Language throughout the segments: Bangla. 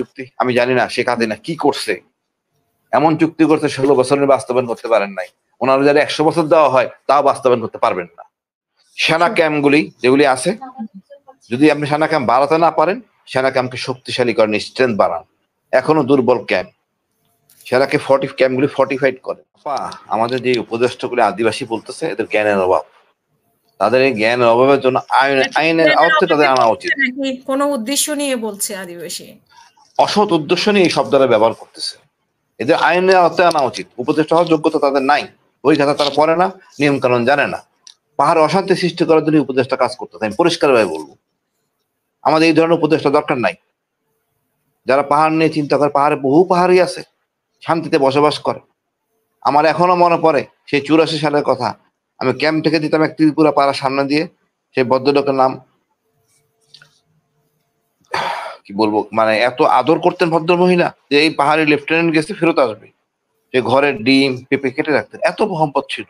চুক্তি, আমি জানি না শেখ হাসিনা কি করছে, এমন চুক্তি করতে 16 বছরের বাস্তবায়ন করতে পারেন নাই। ওনারা যদি 100 বছর দেওয়া হয় তাও বাস্তবায়ন করতে পারবেন না। সেনা ক্যাম্পগুলি যেগুলি আছে, যদি আপনি সেনা ক্যাম্প বাড়াতে না পারেন, সেনা ক্যাম্পকে শক্তিশালী করেন, স্ট্রেংথ বাড়ান। এখনো দুর্বল ক্যাম্প, সেনাকে ক্যাম্পগুলি ফর্টিফাইড করেন। আমাদের যে উপদেষ্টাগুলি আদিবাসী বলতেছে, এদের জ্ঞানের অভাব। তাদের এই জ্ঞানের অভাবের জন্য আইনের আওতায় তাদের আনা উচিত। কোনো উদ্দেশ্য নিয়ে বলছে আদিবাসী, অসৎ উদ্দেশ্য নিয়ে এই শব্দটা ব্যবহার করতেছে। এদের আইনের আওতায় আনা উচিত। উপদেষ্টা হওয়ার যোগ্যতা তাদের নাই, ওই খাতা তারা পড়ে না, নিয়ম কানুন জানে না। পাহাড়ে অশান্তি সৃষ্টি করার জন্য উপদেষ্টা কাজ করতেছে, আমি পরিষ্কারভাবে বলবো। আমাদের এই ধরনের উপদেষ্টা দরকার নাই। যারা পাহাড় নিয়ে চিন্তা করে, পাহাড়ে বহু পাহাড়ি আছে শান্তিতে বসবাস করে। আমার এখনো মনে পড়ে সেই 84 সালের কথা, আমি ক্যাম্প থেকে দিতাম এক ত্রিপুরা পাড়ার সামনে দিয়ে, সেই ভদ্রলোকের নাম কি বলবো, মানে এত আদর করতেন ভদ্র মহিলা যে এই পাহাড়ি লেফটেন্যান্ট গেছে ফেরত আসবে, সে ঘরের ডিম পেঁপে কেটে রাখতেন, এত সম্পদ ছিল।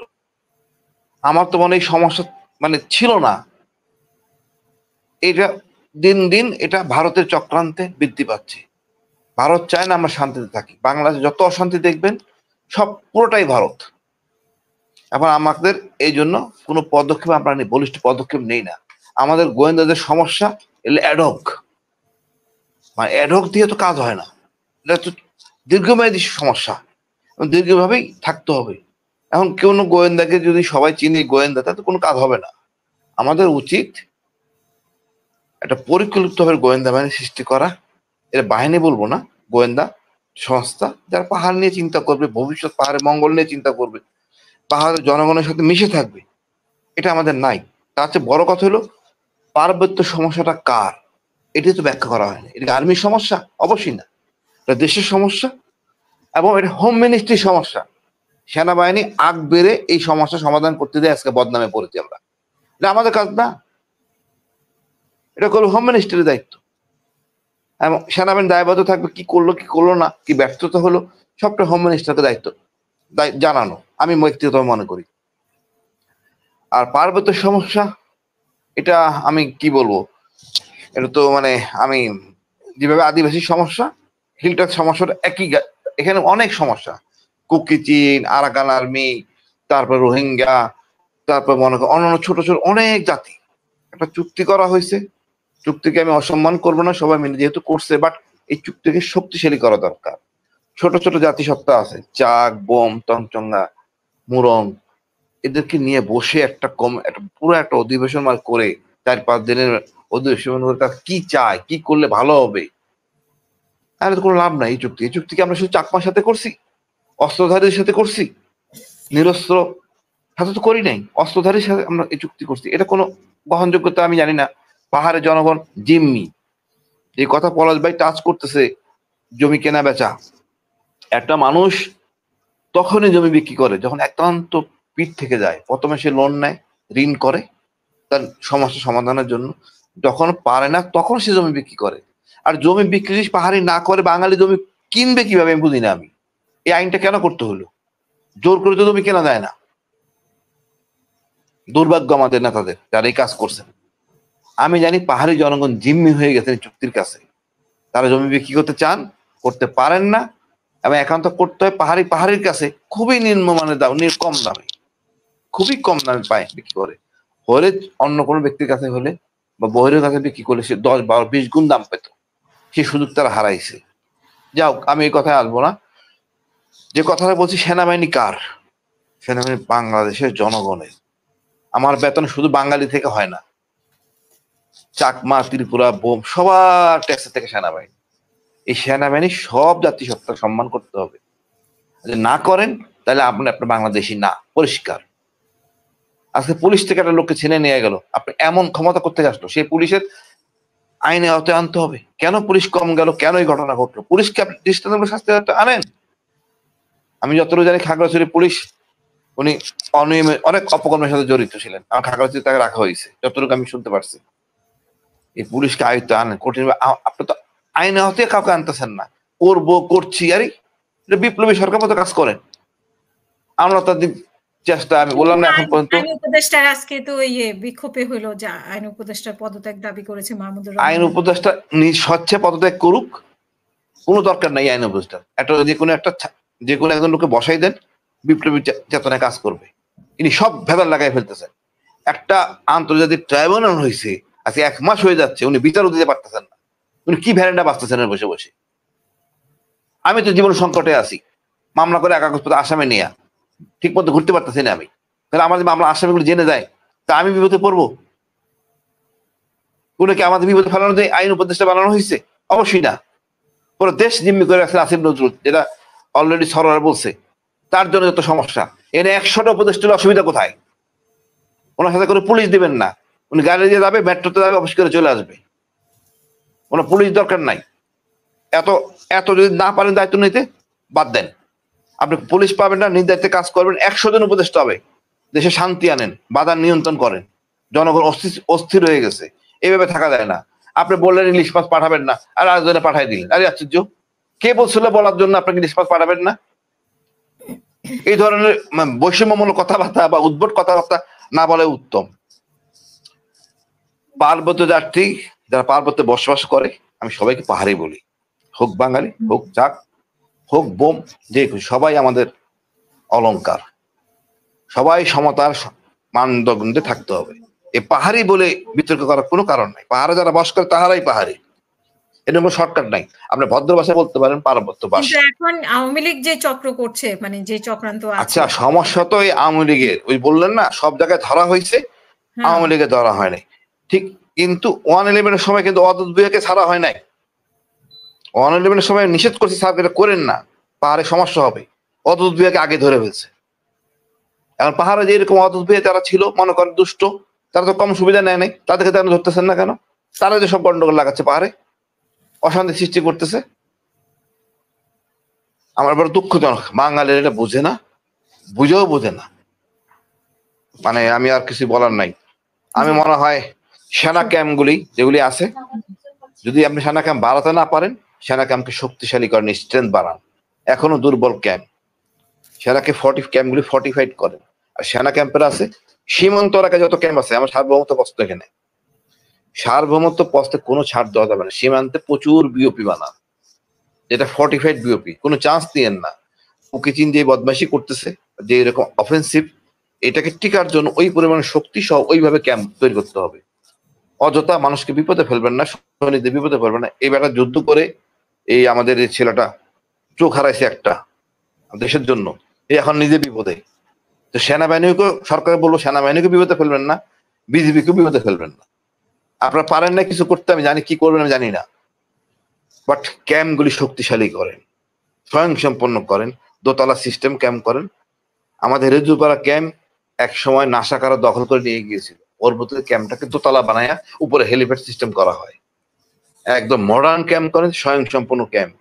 আমার তো মনে এই সমস্যা মানে ছিল না। এটা দিন দিন এটা ভারতের চক্রান্তে বৃদ্ধি পাচ্ছে। ভারত চায় না আমরা শান্তিতে থাকি। বাংলাদেশে যত অশান্তি দেখবেন সব পুরোটাই ভারত। এখন আমাদের এই জন্য কোনো পদক্ষেপ আমরা নেই, বলিষ্ঠ পদক্ষেপ নেই না। আমাদের গোয়েন্দাদের সমস্যা এলে অ্যাডহক, মানে অ্যাডহক দিয়ে তো কাজ হয় না, এটা তো দীর্ঘমেয়াদী সমস্যা, দীর্ঘভাবেই থাকতে হবে। এখন কোনো গোয়েন্দাকে যদি সবাই চিনি গোয়েন্দা, তাতে কোনো কাজ হবে না। আমাদের উচিত একটা পরিকল্পিতভাবে গোয়েন্দা বাহিনী সৃষ্টি করা। এটা বাহিনী বলবো না, গোয়েন্দা সংস্থা, যারা পাহাড় নিয়ে চিন্তা করবে, ভবিষ্যৎ পাহাড়ের মঙ্গল নিয়ে চিন্তা করবে, পাহাড়ের জনগণের সাথে মিশে থাকবে। এটা আমাদের নাই। তার চেয়ে বড় কথা হলো পার্বত্য সমস্যাটা কার, এটি তো ব্যাখ্যা করা হয়নি। এটা আর্মির সমস্যা? অবশ্যই না, এটা দেশের সমস্যা এবং এটা হোম মিনিস্ট্রির সমস্যা। সেনাবাহিনী আগ বেড়ে এই সমস্যা সমাধান করতে দিয়ে আজকে বদনামে পড়েছি আমরা। এটা আমাদের কাজ না, এটা করলো হোম মিনিস্ট্রির দায়িত্ব। এবং সেনাবাহিনী দায়বদ্ধ থাকবে, কি করলো কি করলো না, কি ব্যর্থতা হলো, সবটা হোম মিনিস্টারকে দায়িত্ব জানানো, আমি ব্যক্তিগত মনে করি। আর পার্বত্য সমস্যা, এটা আমি কি বলবো, এটা তো মানে আমি যেভাবে আদিবাসী সমস্যা, হিলটক সমস্যাটা একই। এখানে অনেক সমস্যা, কুকি চীন, আরাকান আর্মি, তারপর রোহিঙ্গা, তারপর মনে করো অন্যান্য ছোট ছোট অনেক জাতি। একটা চুক্তি করা হয়েছে, চুক্তিকে আমি অসম্মান করবো না, সবাই মিলে যেহেতু করছে, বাট এই চুক্তিকে শক্তিশালী করা দরকার। ছোট ছোট জাতিসত্তা আছে, চাক, বোম, তঞ্চঙ্গা, মুরং, এদেরকে নিয়ে বসে একটা পুরো একটা অধিবেশন করে 4-5 দিনের অধিবেশন করে তারা কি চায়, কি করলে ভালো হবে। আর কোনো লাভ নাই এই চুক্তি। এই চুক্তিকে আমরা শুধু চাকমার সাথে করছি, অস্ত্রধারীদের সাথে করছি, নিরস্ত্র সাথে তো করি নাই, অস্ত্রধারীর সাথে আমরা এই চুক্তি করছি। এটা কোনো গ্রহণযোগ্যতা আমি জানি না। পাহাড়ের জনগণ জিম্মি, এই কথা পলাশ ভাই টাচ করতেছে, জমি কেনা বেচা। একটা মানুষ তখনই জমি বিক্রি করে যখন একান্ত পিঠ থেকে যায়। প্রথমে সে লোন নেয়, ঋণ করে তার সমস্যা সমাধানের জন্য, যখন পারে না তখন সে জমি বিক্রি করে। আর জমি বিক্রি পাহাড়ি না করে বাঙালি জমি কিনবে কিভাবে আমি বুঝি না। আমি এই আইনটা কেন করতে হলো? জোর করে তো জমি কেনা যায় না। দুর্ভাগ্য আমাদের নেতাদের যারা এই কাজ করছেন। আমি জানি পাহাড়ি জনগণ জিম্মি হয়ে গেছেন চুক্তির কাছে, তারা জমি বিক্রি করতে চান, করতে পারেন না, এবং একান্ত করতে হয় পাহাড়ির কাছে খুবই নিম্নমানের দাম, কম দামে, খুবই কম দামে পায় বিক্রি করে। হলে অন্য কোনো ব্যক্তির কাছে হলে বা বহিরের কাছে বিক্রি করলে সে 10, 12, 20 গুণ দাম পেত। সেই সুযোগ তারা হারাইছে। যাও, আমি এই কথায় আসবো না। যে কথাটা বলছি, সেনাবাহিনী কার? সেনাবাহিনী বাংলাদেশের জনগণের। আমার বেতন শুধু বাঙালি থেকে হয় না, চাকমা, ত্রিপুরা, বোম, সবার ট্যাক্স থেকে সেনাবাহিনী। এই সেনাবাহিনী সব জাতিসত্তার সম্মান করতে হবে। যদি না করেন তাহলে আপনার বাংলাদেশি না, পরিষ্কার। আজকে পুলিশ থেকে একটা লোককে ছেড়ে নিয়ে গেল, আপনি এমন ক্ষমতা করতে আসলো, সেই পুলিশের আইনে আওতায় আনতে হবে। কেন পুলিশ কম গেল, কেন এই ঘটনা ঘটলো, পুলিশকে আপনি দৃষ্টান্তমূলক শাস্তি আনেন। আমি যতটুকু জানি খাগড়াছড়ি পুলিশ উনি অনিয়মে অনেক অপকর্মের সাথে জড়িত ছিলেন, আমার খাগড়াছড়ি তাকে রাখা হয়েছে যতটুকু আমি শুনতে পারছি। এই পুলিশকে আয়ত্তে আনেন কঠিন। আপনি তো আইনে আওতায় কাউকে আনতেছেন না। করছি আরে বিপ্লবী সরকার মতো কাজ করেন। আমরা তাদের চেষ্টা, আমি বললাম না এখন পর্যন্ত। আইন উপদেষ্টার আজকে তো বিক্ষোভে হলো যে আইন উপদেষ্টার পদত্যাগ দাবি করেছে মাহমুদুর রহমান। আইন উপদেষ্টা নিজ স্বচ্ছে পদত্যাগ করুক, কোনো দরকার নাই আইন উপদেষ্টার। একটা যে কোনো একজন লোককে বসাই দেন, বিপ্লবী চেতনায় কাজ করবে। ইনি সব ভেদার লাগাই ফেলতেছেন। একটা আন্তর্জাতিক ট্রাইব্যুনাল হয়েছে, আজকে 1 মাস হয়ে যাচ্ছে, উনি বিচারও দিতে পারতেছেন না। উনি কি ভ্যারেন্ডা বাঁচতেছেন বসে বসে? আমি তো জীবন সংকটে আছি, মামলা করে কাগজপত্র আসামে নিয়ে ঠিক মতো ঘুরতে পারতেছি না আমি। তাহলে আমার যে মামলা আসামিগুলো জেনে যায়, তা আমি বিপদে পড়বো? কোনো কি আমাদের বিপদে ফেলানো যে আইন উপদেষ্টা বানানো হয়েছে? অবশ্যই না। পুরো দেশ জিম্মি করে রাখছে আসিফ নজরুল, যেটা অলরেডি সরোয়ার বলছে। তার জন্য যত সমস্যা, এনে 100টা উপদেষ্টার অসুবিধা কোথায়? ওনার সাথে করে পুলিশ দিবেন না, উনি গাড়ি দিয়ে যাবে, মেট্রোতে যাবে, অফিস করে চলে আসবে। ওনার পুলিশ দরকার নাই। এত এত যদি না পারেন দায়িত্ব নিতে, বাদ দেন। আপনি পুলিশ পাবেন না, নিজ দায়িত্বে কাজ করবেন, 100 জন উপদেষ্টা হবে, দেশে শান্তি আনেন, বাধা নিয়ন্ত্রণ করেন। জনগণ অস্থির হয়ে গেছে, এইভাবে থাকা যায় না। আপনি বললেন ইলিশ মাছ পাঠাবেন না, আর আরেকজনে পাঠাই দিলেন। আরে আশ্চর্য, কে বলছিল বলার জন্য আপনাকে ইলিশ মাছ পাঠাবেন না? এই ধরনের বৈষম্যমূলক কথাবার্তা বা উদ্ভট কথাবার্তা না বলে উত্তম। পার্বত্য যাত্রী যারা পার্বত্যে বসবাস করে, আমি সবাইকে পাহাড়ি বলি, হোক বাঙালি, হোক চাক, হোক বোম, যে সবাই আমাদের অলংকার। সবাই সমতার মানদণ্ডে থাকতে হবে। এই পাহাড়ি বলে বিতর্ক করার কোনো কারণ নাই। পাহাড়ে যারা বাস করে তাহারাই পাহাড়ি, এর কোনো শর্টকাট নাই। আপনি ভদ্র ভাষায় বলতে পারেন পার্বত্যবাসী। কিন্তু এখন আওয়ামী লীগ যে চক্র করছে, মানে যে চক্রান্ত আছে। আচ্ছা, সমস্যা তো এই আওয়ামী লীগের, ওই বললেন না সব জায়গায় ধরা হয়েছে, আওয়ামী লীগে ধরা হয় নাই ঠিক, কিন্তু 111-এর সময় কিন্তু অদূত ভূঁইয়াকে ছাড়া হয় নাই। 111-এর সময় নিষেধ করছে, স্যার এটা করেন না, পাহাড়ে সমস্যা হবে। অদূত ভূঁইয়াকে আগে ধরে ফেলছে। এখন পাহাড়ে যে এরকম অদূত ভূঁইয়া যারা ছিল, মনে করেন দুষ্ট, তারা তো কম সুবিধা নেয় নাই, তাদেরকে তারা ধরতেছেন না কেন? তারা যে সব গন্ডগোল লাগাচ্ছে পাহাড়ে, অশান্তি সৃষ্টি করতেছে। আমার বড় দুঃখজনক, বাঙালির এটা বোঝে না, বুঝেও বোঝে না। মানে আমি আর কিছু বলার নাই। আমি মনে হয় সেনা ক্যাম্পগুলি যেগুলি আছে, যদি আপনি সেনা ক্যাম্প বাড়াতে না পারেন, সেনা ক্যাম্পকে শক্তিশালী করেন, স্ট্রেংথ বাড়ান। এখনো দুর্বল ক্যাম্প, সেনাকে ক্যাম্পগুলি ফর্টিফাইড করেন। আর সেনা ক্যাম্পের আছে সীমান্ত এলাকায় যত ক্যাম্প আছে, আমার সার্বভৌমত্ব প্রস্ত এখানে, সার্বভৌমত্ব প্রস্তে কোনো ছাড় দেওয়া যাবে না। সীমান্তে প্রচুর বিওপি বানান, যেটা ফর্টিফাইড বিওপি, কোনো চান্স দিয়েন না। উকি চীন যে বদমাইশি করতেছে, যে এরকম অফেন্সিভ, এটাকে টিকার জন্য ওই পরিমাণে শক্তি সহ ওইভাবে ক্যাম্প তৈরি করতে হবে। অযথা মানুষকে বিপদে ফেলবেন না, সৈনিকদের বিপদে ফেলবেন না। এই বেটা যুদ্ধ করে এই আমাদের এই ছেলেটা চোখ হারাইছে একটা দেশের জন্য, এই এখন নিজে বিপদে। তো সেনাবাহিনীকে সরকার বলবো, সেনাবাহিনীকে বিপদে ফেলবেন না, বিজিবিকে বিপদে ফেলবেন না। আপনারা পারেন না কিছু করতে, আমি জানি কি করবেন আমি জানি না, বাট ক্যাম্পগুলি শক্তিশালী করেন, স্বয়ংসম্পন্ন করেন, দোতলা সিস্টেম ক্যাম্প করেন। আমাদের রেজুপাড়া ক্যাম্প এক সময় নাশাকারা দখল করে নিয়ে গিয়েছিল, ওর ভিতরে ক্যাম্পটাকে দোতলা বানায়া উপরে হেলিপ্যাড সিস্টেম করা হয়। একদম মডার্ন ক্যাম্প করেন, স্বয়ংসম্পন্ন ক্যাম্প,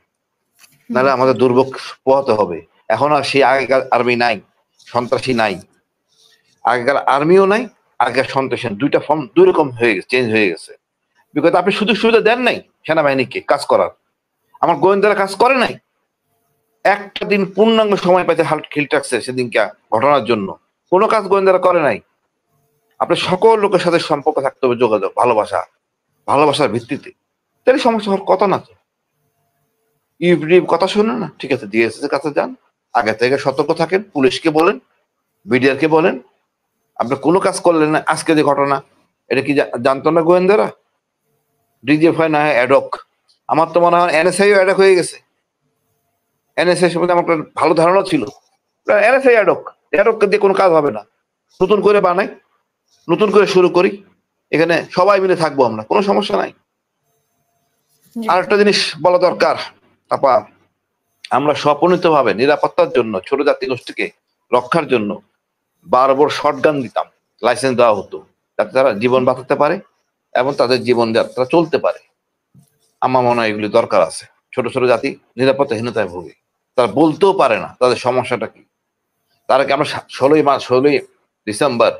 নাহলে আমাদের দুর্ভোগ পোহাতে হবে। এখন আর সেই আগেকার আর্মি নাই, সন্ত্রাসী নাই, আগেকার আর্মিও নাই, আগেকার সন্ত্রাসী, দুইটা ফর্ম দুই রকম হয়ে গেছে, চেঞ্জ হয়ে গেছে। বিকজ আপনি সুযোগ সুবিধা দেন নাই সেনাবাহিনীকে কাজ করার। আমার গোয়েন্দারা কাজ করে নাই, একটা দিন পূর্ণাঙ্গ সময় পাইতে খিলতে রাখছে সেদিনকে ঘটনার জন্য, কোনো কাজ গোয়েন্দারা করে নাই। আপনার সকল লোকের সাথে সম্পর্ক থাকতে হবে, যোগাযোগ, ভালোবাসার ভিত্তিতে, তাহলে সমস্যা হওয়ার কথা না। তো ইউটিউব কথা শুনে না, ঠিক আছে, ডিএসএস এর কাছে যান, আগে থেকে সতর্ক থাকেন, পুলিশকে বলেন, বিডিআর কে বলেন। আপনি কোনো কাজ করলেন না, আজকে যে ঘটনা, এটা কি জানতো না গোয়েন্দারা? ডিজিএফআই না অ্যাডক, আমার তো মনে হয় এনএসআই অ্যাডক হয়ে গেছে। এনএসআই সম্বন্ধে আমার ভালো ধারণা ছিল, এনএসআই অ্যাডক দিয়ে কোনো কাজ হবে না। নতুন করে বানাই, নতুন করে শুরু করি, এখানে সবাই মিলে থাকবো আমরা, কোনো সমস্যা নাই। আর একটা জিনিস বলা দরকার আপা, আমরা স্বপ্নিত ভাবে নিরাপত্তার জন্য ছোট জাতিগোষ্ঠীকে রক্ষার জন্য 12 বড় শটগান দিতাম, লাইসেন্স দেওয়া হতো, যাতে তারা জীবন বাঁচাতে পারে এবং তাদের জীবনযাত্রা চলতে পারে। আমার মনে হয় এগুলি দরকার আছে। ছোট ছোট জাতি নিরাপত্তাহীনতায় ভোগে, তারা বলতেও পারে না তাদের সমস্যাটা কি। তার আগে আমরা 16 ডিসেম্বর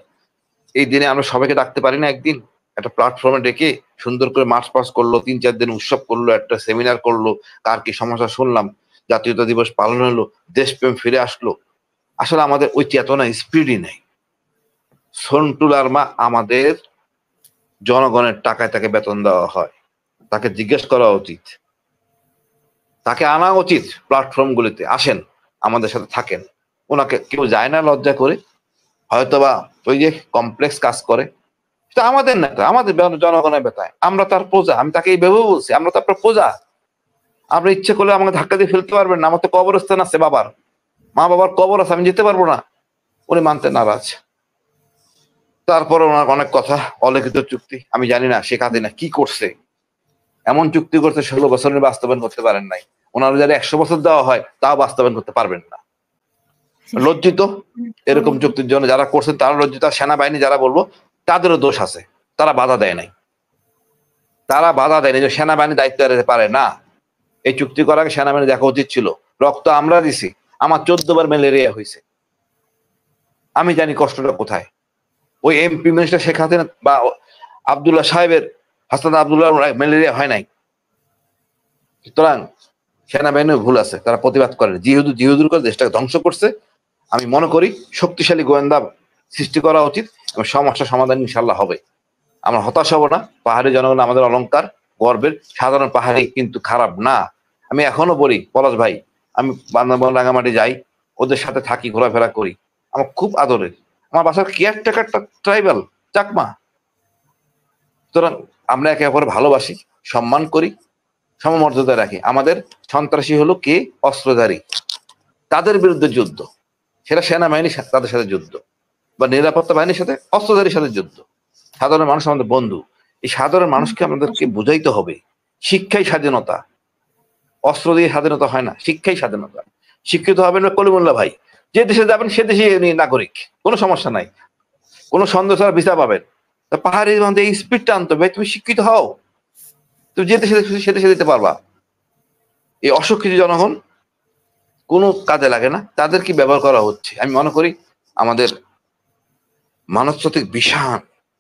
এই দিনে আমরা সবাইকে ডাকতে পারি না, একদিন একটা প্ল্যাটফর্মে ডেকে সুন্দর করে মার্চ পাস করলো, 3-4 দিন উৎসব করলো, একটা সেমিনার করলো, কার কি সমস্যা শুনলাম, জাতীয়তা দিবস পালন হলো, দেশপ্রেম ফিরে আসলো। আসলে আমাদের ওই চেতনা স্পিডই নেই। সন্টু লারমা, আমাদের জনগণের টাকায় তাকে বেতন দেওয়া হয়, তাকে জিজ্ঞেস করা উচিত তাকে আনা উচিত প্ল্যাটফর্ম গুলিতে, আসেন আমাদের সাথে থাকেন। ওনাকে কেউ যায় না লজ্জা করে, হয়তোবা ওই যে কমপ্লেক্স কাজ করে। সেটা আমাদের নেতা, আমাদের জনগণের বেতায়, আমরা তার প্রজা। আমি তাকে এইভাবে বলছি, আমরা তো আপনার প্রজা। আপনি ইচ্ছে করলে আমাকে ধাক্কা দিয়ে ফেলতে পারবেন না, আমার তো কবরস্থান আছে, বাবার মা বাবার কবর আছে, আমি যেতে পারবো না। উনি মানতে নারাজ। তারপরে ওনার অনেক কথা, অলিখিত চুক্তি, আমি জানি না শেখ হাসিনা কি করছে, এমন চুক্তি করতে 16 বছর বাস্তবায়ন করতে পারেন নাই। ওনার যারা 100 বছর দেওয়া হয় তাও বাস্তবায়ন করতে পারবেন না। লজ্জিত এরকম চুক্তির জন্য যারা করছেন, তারা লজ্জিত। সেনাবাহিনী যারা বলবো তাদেরও দোষ আছে, তারা বাধা দেয় নাই, তারা বাধা দেয়নি। যে সেনাবাহিনী দায়িত্ব এড়াতে পারে না, এই চুক্তি করার আগে সেনাবাহিনী দেখা উচিত ছিল। রক্ত আমরা দিছি, আমার 14 বার ম্যালেরিয়া হয়েছে, আমি জানি কষ্টটা কোথায়। ওই এমপি মিনিস্টার শেখ হাসিনা বা আবদুল্লাহ সাহেবের, হাসান আবদুল্লাহ ম্যালেরিয়া হয় নাই। সুতরাং সেনাবাহিনীর ভুল আছে, তারা প্রতিবাদ করেন, জিহুদুর করে দেশটাকে ধ্বংস করছে। আমি মনে করি শক্তিশালী গোয়েন্দা সৃষ্টি করা উচিত এবং সমস্যার সমাধান ইনশাল্লাহ হবে। আমরা হতাশ হব না। পাহাড়ি জনগণ আমাদের অলংকার, গর্বের। সাধারণ পাহাড়ি কিন্তু খারাপ না। আমি এখনো বলি, পলাশ ভাই, আমি বান্দরবান রাঙামাটি যাই, ওদের সাথে থাকি, ঘোরাফেরা করি, আমার খুব আদরের। আমার বাসার কেয়ারটেকারটা ট্রাইবাল, চাকমা। সুতরাং আমরা একে অপরে ভালোবাসি, সম্মান করি, সমমর্যাদা রাখি। আমাদের সন্ত্রাসী হলো কে? অস্ত্রধারী, তাদের বিরুদ্ধে যুদ্ধ। সেটা সেনাবাহিনীর সাথে, তাদের সাথে যুদ্ধ, বা নিরাপত্তা বাহিনীর সাথে, অস্ত্রধারীর সাথে যুদ্ধ। সাধারণ মানুষ আমাদের বন্ধু। এই সাধারণ মানুষকে আমাদেরকে বুঝাইতে হবে, শিক্ষাই স্বাধীনতা। অস্ত্র দিয়ে স্বাধীনতা হয় না, শিক্ষাই স্বাধীনতা। শিক্ষিত হবেন না কলিমুল্লাহ ভাই, যে দেশে যাবেন সে দেশে নাগরিক, কোনো সমস্যা নাই, কোনো সন্দেহ ছাড়া ভিসা পাবেন। পাহাড়ি মধ্যে এই স্পিডটা আনতে হবে, তুমি শিক্ষিত হও, তুমি যে দেশে সে দেশে যেতে পারবা। এই অশিক্ষিত জনগণ কোনো কাজে লাগে না, তাদের কি ব্যবহার করা হচ্ছে। আমি মনে করি আমাদের মানসিক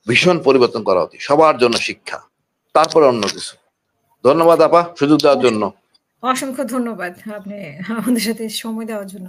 ভীষণ পরিবর্তন করা উচিত, সবার জন্য শিক্ষা, তারপরে অন্য কিছু। ধন্যবাদ আপা সুযোগ দেওয়ার জন্য। অসংখ্য ধন্যবাদ আপনি আমাদের সাথে সময় দেওয়ার জন্য।